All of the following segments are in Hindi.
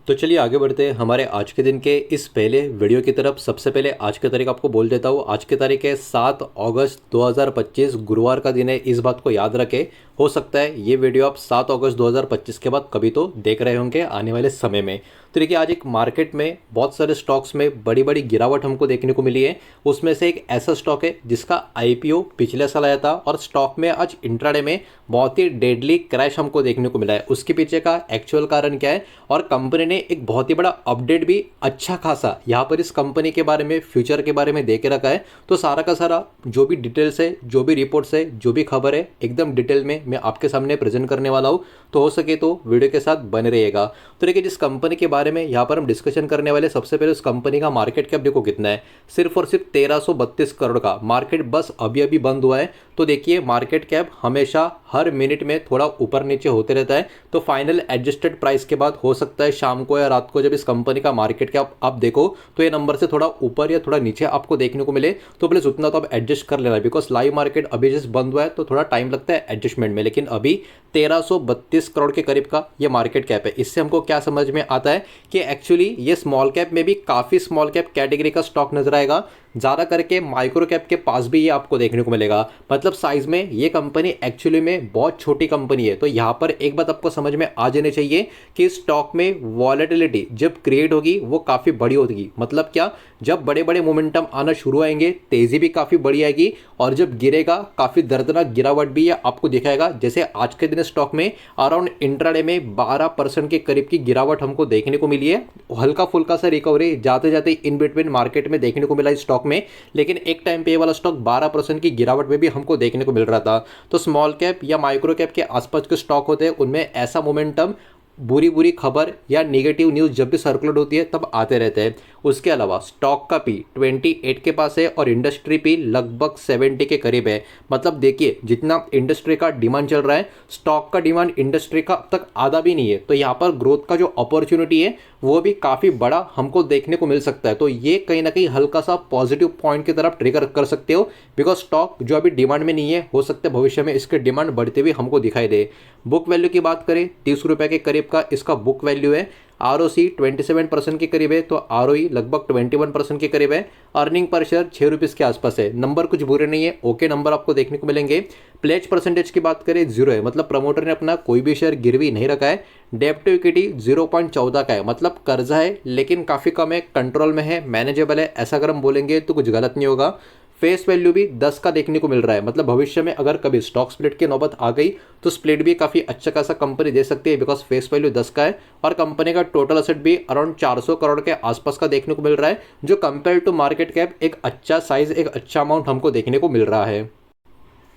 तो चलिए आगे बढ़ते हैं हमारे आज के दिन के इस पहले वीडियो की तरफ। सबसे पहले आज की तारीख आपको बोल देता हूँ। आज की तारीख है 7 अगस्त 2025, गुरुवार का दिन है। इस बात को याद रखें, हो सकता है ये वीडियो आप 7 अगस्त 2025 के बाद कभी तो देख रहे होंगे आने वाले समय में। तो देखिए, आज एक मार्केट में बहुत सारे स्टॉक्स में बड़ी बड़ी गिरावट हमको देखने को मिली है। उसमें से एक ऐसा स्टॉक है जिसका आईपीओ पिछले साल आया था और स्टॉक में आज इंट्राडे में बहुत ही डेडली क्रैश हमको देखने को मिला है। उसके पीछे का एक्चुअल कारण क्या है, और कंपनी ने एक बहुत ही बड़ा अपडेट भी अच्छा खासा यहाँ पर इस कंपनी के बारे में, फ्यूचर के बारे में दे के रखा है। तो सारा का सारा जो भी डिटेल्स है, जो भी रिपोर्ट्स है, जो भी खबर है, एकदम डिटेल में मैं आपके सामने प्रेजेंट करने वाला हूँ। तो हो सके तो वीडियो के साथ बने रहिएगा। तो देखिए, जिस कंपनी के बारे में यहाँ पर हम डिस्कशन करने वाले, सबसे पहले उस कंपनी का मार्केट कैप देखो कितना है। सिर्फ और सिर्फ 1332 करोड़ का मार्केट बस अभी अभी बंद हुआ है। तो देखिए, मार्केट कैप हमेशा हर मिनट में थोड़ा ऊपर नीचे होते रहता है। तो फाइनल एडजस्टेड प्राइस के बाद हो सकता है शाम को या रात को जब इस कंपनी का मार्केट कैप आप देखो तो ये नंबर से थोड़ा ऊपर या थोड़ा नीचे आपको देखने को मिले। तो प्लीज उतना तो आप एडजस्ट कर लेना, बिकॉज लाइव मार्केट अभी जस्ट बंद हुआ है तो थोड़ा टाइम लगता है एडजस्टमेंट में। लेकिन अभी 1332 करोड़ के करीब का ये मार्केट कैप है। इससे हमको क्या समझ में आता है कि एक्चुअली ये स्मॉल कैप में भी काफ़ी स्मॉल कैप कैटेगरी का स्टॉक नजर आएगा। ज़्यादा करके माइक्रो कैप के पास भी ये आपको देखने को मिलेगा। मतलब साइज में ये कंपनी एक्चुअली में बहुत छोटी कंपनी है। तो यहाँ पर एक बात आपको समझ में आ जानी चाहिए कि स्टॉक में वॉलेटिलिटी जब क्रिएट होगी वो काफ़ी बड़ी होगी। मतलब क्या, जब बड़े बड़े मोमेंटम आना शुरू आएंगे, तेज़ी भी काफ़ी बड़ी आएगी, और जब गिरेगा काफ़ी दर्दनाक गिरावट भी ये आपको दिखाएगा। जैसे आज के दिन स्टॉक में अराउंड इंट्राडे में 12% के करीब की गिरावट हमको देखने को मिली है। हल्का फुल्का सा रिकवरी जाते जाते इन बिटवीन मार्केट में देखने को मिला इस स्टॉक में। लेकिन एक टाइम पे ये वाला स्टॉक 12% की गिरावट में भी हमको देखने को मिल रहा था। तो स्मॉल कैप या माइक्रो कैप के आसपास के स्टॉक होते हैं, उनमें ऐसा मोमेंटम, बुरी बुरी खबर या नेगेटिव न्यूज़ जब भी सर्कुलेट होती है तब आते रहते हैं। उसके अलावा स्टॉक का पी 28 के पास है और इंडस्ट्री पी लगभग 70 के करीब है। मतलब देखिए, जितना इंडस्ट्री का डिमांड चल रहा है, स्टॉक का डिमांड इंडस्ट्री का अब तक आधा भी नहीं है। तो यहाँ पर ग्रोथ का जो अपॉर्चुनिटी है वो भी काफ़ी बड़ा हमको देखने को मिल सकता है। तो ये कहीं ना कहीं हल्का सा पॉजिटिव पॉइंट की तरफ ट्रिगर कर सकते हो, बिकॉज स्टॉक जो अभी डिमांड में नहीं है, हो सकता है भविष्य में इसके डिमांड बढ़ते हुए हमको दिखाई दे। बुक वैल्यू की बात करें, 30 रुपये के करीब का इसका बुक वैल्यू है। आरओसी 27% के करीब है, तो आरओई लगभग 21% के करीब है। अर्निंग पर शेयर 6 रुपीज़ के आसपास है। नंबर कुछ बुरे नहीं है, ओके नंबर आपको देखने को मिलेंगे। प्लेज परसेंटेज की बात करें, 0 है, मतलब प्रमोटर ने अपना कोई भी शेयर गिरवी नहीं रखा है। डेब्ट टू इक्विटी 0.14 का है, मतलब कर्जा है लेकिन काफ़ी कम है, कंट्रोल में है, मैनेजेबल है। ऐसा अगर हम बोलेंगे तो कुछ गलत नहीं होगा। फेस वैल्यू भी 10 का देखने को मिल रहा है। मतलब भविष्य में अगर कभी स्टॉक स्प्लिट की नौबत आ गई तो स्प्लिट भी काफ़ी अच्छा खासा कंपनी दे सकती है, बिकॉज फेस वैल्यू 10 का है। और कंपनी का टोटल असेट भी अराउंड 400 करोड़ के आसपास का देखने को मिल रहा है, जो कंपेयर टू मार्केट कैप एक अच्छा साइज, एक अच्छा अमाउंट हमको देखने को मिल रहा है।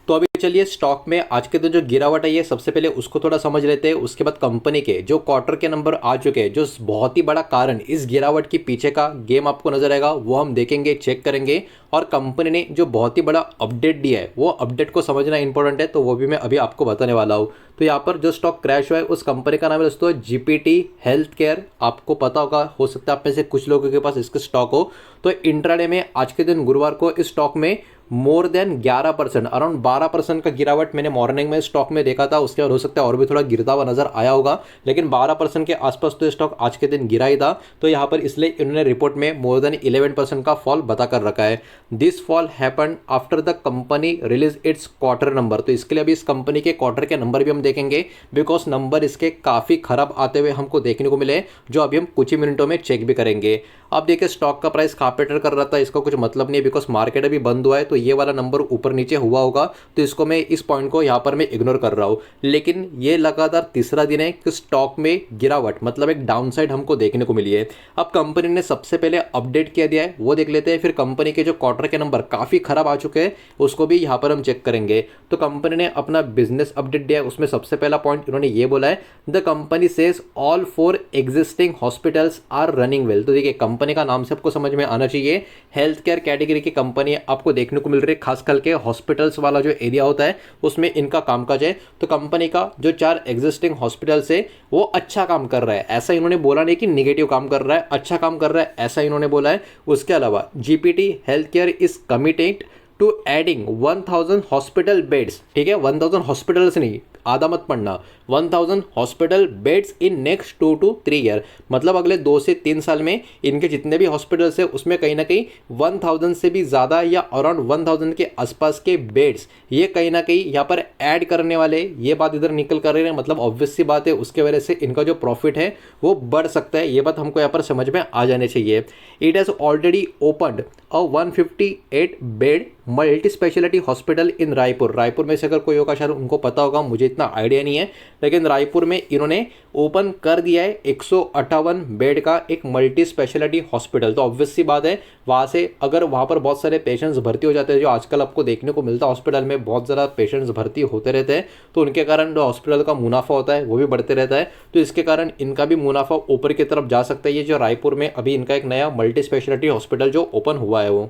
तो अभी चलिए स्टॉक में आज के दिन जो गिरावट आई है, सबसे पहले उसको थोड़ा समझ लेते हैं। उसके बाद कंपनी के जो क्वार्टर के नंबर आ चुके हैं, जो बहुत ही बड़ा कारण इस गिरावट के पीछे का गेम आपको नजर आएगा, वो हम देखेंगे, चेक करेंगे। और कंपनी ने जो बहुत ही बड़ा अपडेट दिया है, वो अपडेट को समझना इंपॉर्टेंट है, तो वो भी मैं अभी आपको बताने वाला हूँ। तो यहाँ पर जो स्टॉक क्रैश हुआ है उस कंपनी का नाम है दोस्तों जीपीटी हेल्थ केयर। आपको पता होगा, हो सकता है आप में से कुछ लोगों के पास इसके स्टॉक हो। तो इंट्राडे में आज के दिन गुरुवार को इस स्टॉक में मोर देन 11%, अराउंड 12% का गिरावट मैंने मॉर्निंग में स्टॉक में देखा था। उसके बाद हो सकता है और भी थोड़ा गिरता हुआ नजर आया होगा, लेकिन 12% के आसपास तो स्टॉक आज के दिन गिरा ही था। तो यहाँ पर इसलिए इन्होंने रिपोर्ट में मोर देन 11% का फॉल बता कर रखा है। This fall happened after the company release it's quarter number. तो इसके लिए अभी इस कंपनी के क्वार्टर के नंबर भी हम देखेंगे, बिकॉज नंबर इसके काफ़ी खराब आते हुए हमको देखने को मिले, जो अभी हम कुछ ही मिनटों में चेक भी करेंगे। अब देखिए, स्टॉक का प्राइस कहाँ पे ट्रेड कर रहा था इसका कुछ मतलब नहीं है, बिकॉज मार्केट अभी बंद हुआ है। तो ये वाला नंबर ऊपर नीचे हुआ होगा, तो इसको मैं, इस पॉइंट को यहाँ पर मैं इग्नोर कर रहा हूँ। लेकिन ये लगातार तीसरा दिन है कि स्टॉक में गिरावट, मतलब एक डाउनसाइड हमको देखने को मिली है। अब कंपनी ने सबसे पहले अपडेट किया दिया है, वो देख लेते हैं। फिर कंपनी के जो क्वार्टर के नंबर काफ़ी खराब आ चुके हैं, उसको भी यहाँ पर हम चेक करेंगे। तो कंपनी ने अपना बिजनेस अपडेट दिया है, उसमें सबसे पहला पॉइंट इन्होंने ये बोला है, the company says all 4 existing hospitals are running well. तो देखिए, कंपनी का नाम से आपको समझ में आना चाहिए, हेल्थ केयर कैटेगरी की कंपनी आपको देखने को मिल रही है। खासकर के हॉस्पिटल्स वाला जो एरिया होता है उसमें इनका कामकाज है। तो कंपनी का जो 4 एग्जिस्टिंग हॉस्पिटल्स है वो अच्छा काम कर रहा है, ऐसा इन्होंने बोला नहीं कि निगेटिव काम कर रहा है, अच्छा काम कर रहा है ऐसा इन्होंने बोला है। उसके अलावा GPT health care is committed to adding 1000 hospital beds. ठीक है, 1000 हॉस्पिटल्स नहीं, आधा मत पढ़ना, 1000 hospital beds in next 2 to 3 year, मतलब अगले 2 से 3 साल में इनके जितने भी हॉस्पिटल्स है उसमें कहीं ना कहीं 1000 से भी ज़्यादा या अराउंड 1000 के आसपास के बेड्स ये कहीं ना कहीं यहाँ पर ऐड करने वाले, ये बात इधर निकल कर रहे हैं। मतलब ऑब्वियस सी बात है, उसके वजह से इनका जो प्रॉफिट है वो बढ़ सकता है। ये बात हमको यहाँ पर समझ में आ जाने चाहिए। It has already opened a 158 bed multi speciality hospital in Raipur. Raipur में से अगर कोई होगा शायद उनको पता होगा, मुझे इतना आइडिया नहीं है, लेकिन रायपुर में इन्होंने ओपन कर दिया है 158 बेड का एक मल्टी स्पेशलिटी हॉस्पिटल। तो ऑब्वियस सी बात है, वहाँ से अगर वहाँ पर बहुत सारे पेशेंट्स भर्ती हो जाते हैं, जो आजकल आपको देखने को मिलता है हॉस्पिटल में बहुत ज़्यादा पेशेंट्स भर्ती होते रहते हैं, तो उनके कारण जो हॉस्पिटल का मुनाफा होता है वो भी बढ़ते रहता है। तो इसके कारण इनका भी मुनाफा ऊपर की तरफ जा सकता है। ये जो रायपुर में अभी इनका एक नया मल्टी स्पेशलिटी हॉस्पिटल जो ओपन हुआ है वो,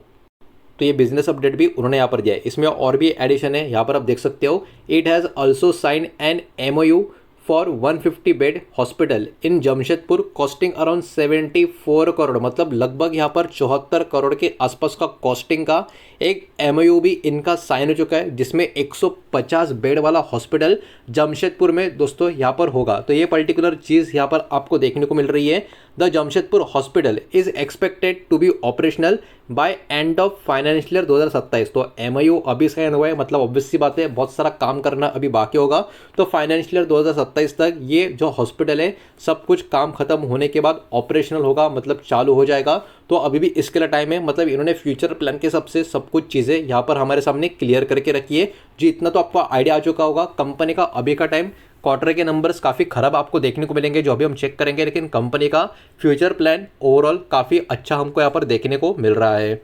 तो ये बिजनेस अपडेट भी उन्होंने यहाँ पर दिया है। इसमें और भी एडिशन है, यहाँ पर आप देख सकते हो। It has also sign an MOU for 150 bed hospital in Jamshedpur costing around 74 crore, मतलब लगभग यहाँ पर 74 करोड़ के आसपास का कॉस्टिंग का एक MOU भी इनका साइन हो चुका है, जिसमें 150 बेड वाला हॉस्पिटल जमशेदपुर में दोस्तों यहाँ पर होगा। तो ये पर्टिकुलर चीज़ यहाँ पर आपको देखने को मिल रही है। The Jamshedpur hospital is expected to be operational by end of financial year 2027। तो MOU अभी साइन हुआ है, मतलब ऑब्वियस सी बात है बहुत सारा काम करना अभी बाकी होगा। तो फाइनेंशियल ईयर 2027 तक ये जो हॉस्पिटल है सब कुछ काम खत्म होने के बाद ऑपरेशनल होगा, मतलब चालू हो जाएगा। तो अभी भी इसके लिए टाइम है, मतलब इन्होंने फ्यूचर प्लान के सबसे सब कुछ चीज़ें यहाँ पर हमारे सामने क्लियर करके रखी है। जी इतना तो आपको आइडिया आ चुका होगा। कंपनी का अभी का टाइम क्वार्टर के नंबर्स काफ़ी खराब आपको देखने को मिलेंगे जो अभी हम चेक करेंगे, लेकिन कंपनी का फ्यूचर प्लान ओवरऑल काफ़ी अच्छा हमको यहाँ पर देखने को मिल रहा है।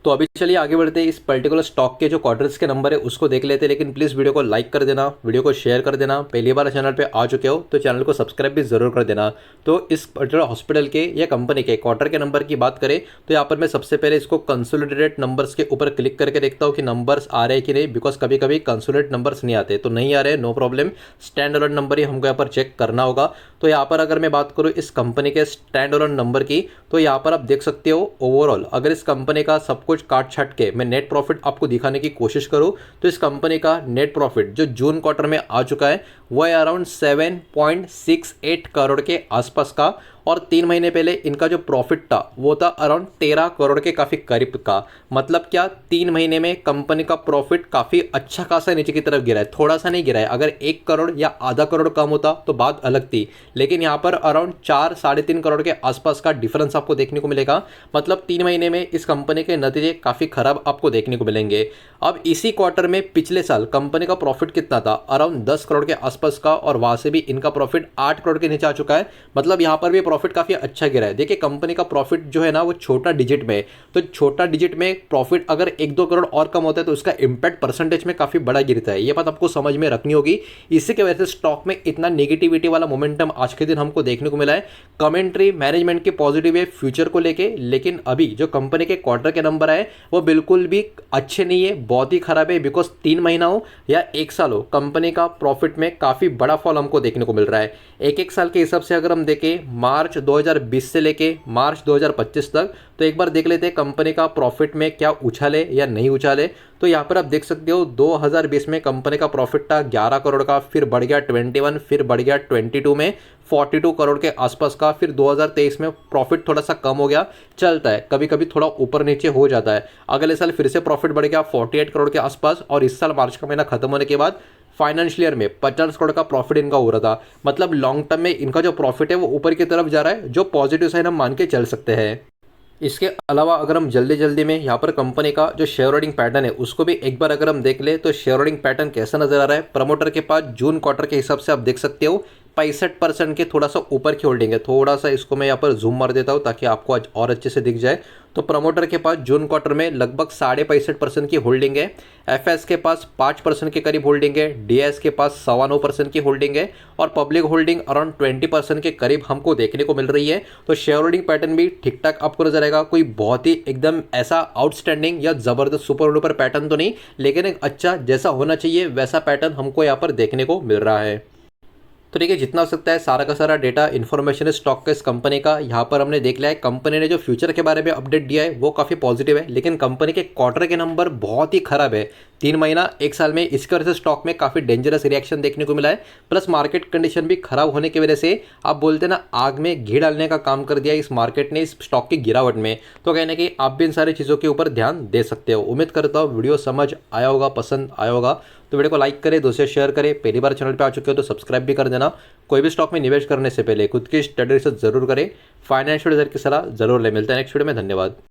तो अभी चलिए आगे बढ़ते हैं, इस पर्टिकुलर स्टॉक के जो क्वार्टर्स के नंबर है उसको देख लेते हैं। लेकिन प्लीज़ वीडियो को लाइक कर देना, वीडियो को शेयर कर देना। पहली बार चैनल पे आ चुके हो तो चैनल को सब्सक्राइब भी जरूर कर देना। तो इस पर्टिकुलर हॉस्पिटल के या कंपनी के क्वार्टर के नंबर की बात करें तो यहाँ पर मैं सबसे पहले इसको कंसोलिडेटेड नंबर्स के ऊपर क्लिक करके देखता हूँ कि नंबर्स आ रहे हैं कि नहीं, बिकॉज कभी कभी कंसोलिडेटेड नंबर्स नहीं आते। तो नहीं आ रहे, no problem, stand alone number ही हमको यहाँ पर चेक करना होगा। तो यहाँ पर अगर मैं बात करूँ इस कंपनी के स्टैंड अलोन नंबर की, तो यहाँ पर आप देख सकते हो ओवरऑल अगर इस कंपनी का सब कुछ काट छाट के मैं नेट प्रॉफिट आपको दिखाने की कोशिश करूं तो इस कंपनी का नेट प्रॉफिट जो जून क्वार्टर में आ चुका है वो है अराउंड 7.68 करोड़ के आसपास का, और 3 महीने पहले इनका जो प्रॉफिट था वो था अराउंड 13 करोड़ के काफ़ी करीब का। मतलब क्या 3 महीने में कंपनी का प्रॉफिट काफ़ी अच्छा खासा नीचे की तरफ गिरा है, थोड़ा सा नहीं गिरा है। अगर 1 करोड़ या आधा करोड़ कम होता तो बात अलग थी, लेकिन यहाँ पर अराउंड 4-3.5 करोड़ के आसपास का डिफरेंस आपको देखने को मिलेगा। मतलब 3 महीने में इस कंपनी के नतीजे काफ़ी खराब आपको देखने को मिलेंगे। अब इसी क्वार्टर में पिछले साल कंपनी का प्रॉफिट कितना था, अराउंड 10 करोड़ के आसपास का, और वहाँ से भी इनका प्रॉफिट 8 करोड़ के नीचे आ चुका है। मतलब यहाँ पर भी प्रॉफिट काफ़ी अच्छा गिरा है। देखिए कंपनी का प्रॉफिट जो है ना वो छोटा डिजिट में है, तो छोटा डिजिट में प्रॉफिट अगर 1-2 करोड़ और कम होता है तो उसका इंपैक्ट परसेंटेज में काफ़ी बड़ा गिरता है। ये बात आपको समझ में रखनी होगी। इसी की वजह से स्टॉक में इतना नेगेटिविटी वाला मोमेंटम आज के दिन हमको देखने को मिला है। कमेंट्री मैनेजमेंट की पॉजिटिव है फ्यूचर को लेके, लेकिन अभी जो कंपनी के क्वार्टर के नंबर आए वो बिल्कुल भी अच्छे नहीं है, बहुत ही खराब है। बिकॉज 3 महीना हो या 1 साल हो, कंपनी का प्रॉफिट में काफ़ी बड़ा फॉल हमको देखने को मिल रहा है। एक साल के हिसाब से अगर हम देखें मार्च 2020 से लेके मार्च 2025 तक, तो एक बार देख लेते हैं कंपनी का प्रॉफिट में क्या उछाले या नहीं उछाले। तो यहाँ पर आप देख सकते हो 2020 में कंपनी का प्रॉफिट था 11 करोड़ का, फिर बढ़ गया 21, फिर बढ़ गया 22 में 42 करोड़ के आसपास का, फिर 2023 में प्रॉफिट थोड़ा सा कम हो गया, चलता है, कभी कभी थोड़ा ऊपर नीचे हो जाता है। अगले साल फिर से प्रॉफिट बढ़ गया 48 करोड़ के आसपास, और इस साल मार्च का महीना खत्म होने के बाद फाइनेंशियल ईयर में 50 करोड़ का प्रॉफिट इनका हो रहा था। मतलब लॉन्ग टर्म में इनका जो प्रॉफिट है वो ऊपर की तरफ जा रहा है, जो पॉजिटिव साइन हम मान के चल सकते हैं। इसके अलावा अगर हम जल्दी जल्दी में यहाँ पर कंपनी का जो शेयर होल्डिंग पैटर्न है उसको भी एक बार अगर हम देख ले तो शेयर होल्डिंग पैटर्न कैसा नजर आ रहा है। प्रमोटर के पास जून क्वार्टर के हिसाब से आप देख सकते हो 65% के थोड़ा सा ऊपर की होल्डिंग है। थोड़ा सा इसको मैं यहाँ पर जूम मार देता हूँ ताकि आपको आज और अच्छे से दिख जाए। तो प्रमोटर के पास जून क्वार्टर में लगभग 65.5% की होल्डिंग है। एफएस के पास 5% के करीब होल्डिंग है। डीएस के पास 9.25% की होल्डिंग है, और पब्लिक होल्डिंग अराउंड 20% के करीब हमको देखने को मिल रही है। तो शेयर होल्डिंग पैटर्न भी ठीक ठाक आपको नजर आएगा। कोई बहुत ही एकदम ऐसा आउटस्टैंडिंग या जबरदस्त सुपर डुपर पैटर्न तो नहीं, लेकिन एक अच्छा जैसा होना चाहिए वैसा पैटर्न हमको यहाँ पर देखने को मिल रहा है। तो देखिए जितना हो सकता है सारा का सारा डेटा इन्फॉर्मेशन है स्टॉक का इस कंपनी का यहाँ पर हमने देख लिया है। कंपनी ने जो फ्यूचर के बारे में अपडेट दिया है वो काफ़ी पॉजिटिव है, लेकिन कंपनी के क्वार्टर के नंबर बहुत ही खराब है। 3 महीना 1 साल में, इसकी वजह से स्टॉक में काफ़ी डेंजरस रिएक्शन देखने को मिला है। प्लस मार्केट कंडीशन भी खराब होने की वजह से आप बोलते हैं ना, आग में घी डालने का काम कर दिया इस मार्केट ने इस स्टॉक की गिरावट में। तो कहने कि आप भी इन सारी चीज़ों के ऊपर ध्यान दे सकते हो। उम्मीद करता हूँ वीडियो समझ आया होगा, पसंद आया होगा। तो वीडियो को लाइक करें, दोस्तों शेयर करें। पहली बार चैनल पे आ चुके हो तो सब्सक्राइब भी कर देना। कोई भी स्टॉक में निवेश करने से पहले खुद की स्टडी रिसर्च जरूर करें। फाइनेंशियल एडवाइजर की सलाह जरूर ले। मिलता है नेक्स्ट वीडियो में। धन्यवाद।